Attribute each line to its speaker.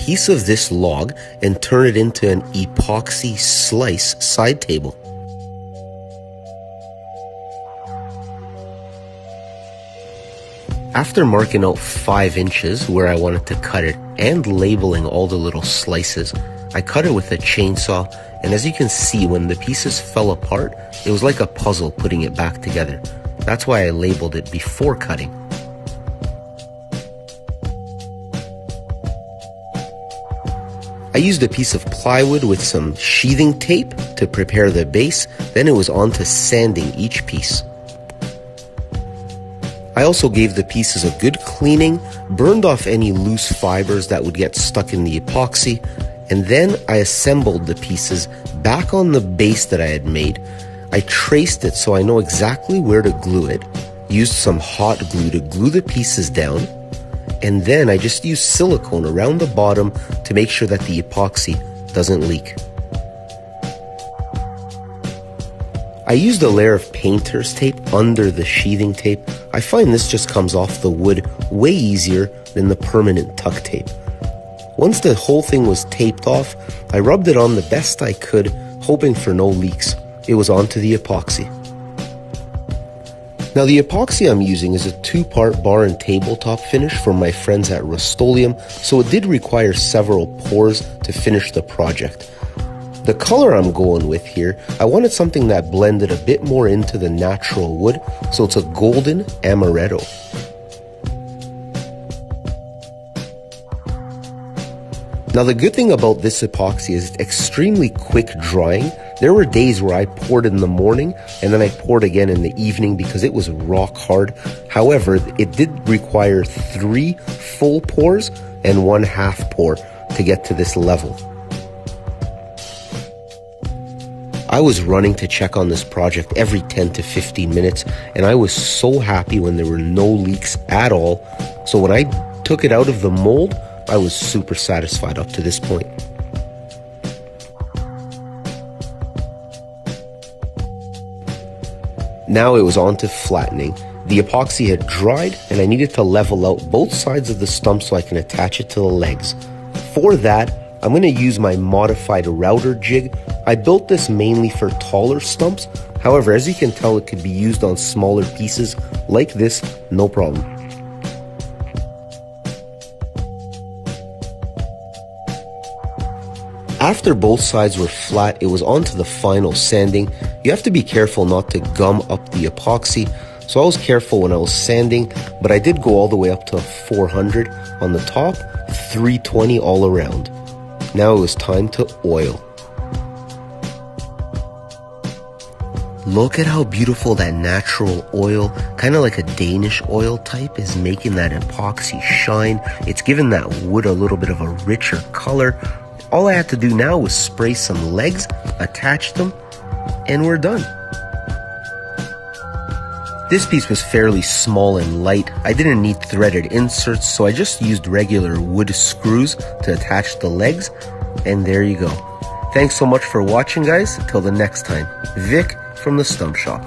Speaker 1: piece of this log and turn it into an epoxy slice side table. After marking out 5 inches where I wanted to cut it and labeling all the little slices, I cut it with a chainsaw, and as you can see, when the pieces fell apart, it was like a puzzle putting it back together. That's why I labeled it before cutting. I used a piece of plywood with some sheathing tape to prepare the base, then it was on to sanding each piece. I also gave the pieces a good cleaning, burned off any loose fibers that would get stuck in the epoxy, and then I assembled the pieces back on the base that I had made. I traced it so I know exactly where to glue it, used some hot glue to glue the pieces down, and then I just used silicone around the bottom to make sure that the epoxy doesn't leak. I used a layer of painter's tape under the sheathing tape. I find this just comes off the wood way easier than the permanent tuck tape. Once the whole thing was taped off, I rubbed it on the best I could, hoping for no leaks. It was onto the epoxy. Now the epoxy I'm using is a 2-part bar and tabletop finish from my friends at Rust-Oleum, so it did require several pours to finish the project. The color I'm going with here, I wanted something that blended a bit more into the natural wood, so it's a golden amaretto. Now the good thing about this epoxy is it's extremely quick drying. There were days where I poured in the morning and then I poured again in the evening because it was rock hard. However, it did require 3 full pours and 1 half pour to get to this level. I was running to check on this project every 10 to 15 minutes, and I was so happy when there were no leaks at all. So when I took it out of the mold, I was super satisfied up to this point. Now it was on to flattening. The epoxy had dried and I needed to level out both sides of the stump so I can attach it to the legs. For that, I'm going to use my modified router jig. I built this mainly for taller stumps. However, as you can tell, it could be used on smaller pieces like this, no problem. After both sides were flat, it was on to the final sanding. You have to be careful not to gum up the epoxy, so I was careful when I was sanding, but I did go all the way up to 400 on the top, 320 all around. Now it was time to oil. Look at how beautiful that natural oil, kind of like a Danish oil type, is making that epoxy shine. It's giving that wood a little bit of a richer color. All I had to do now was spray some legs, attach them, and we're done. This piece was fairly small and light. I didn't need threaded inserts, so I just used regular wood screws to attach the legs, and there you go. Thanks so much for watching, guys. Till the next time, Vic from the Stump Shop.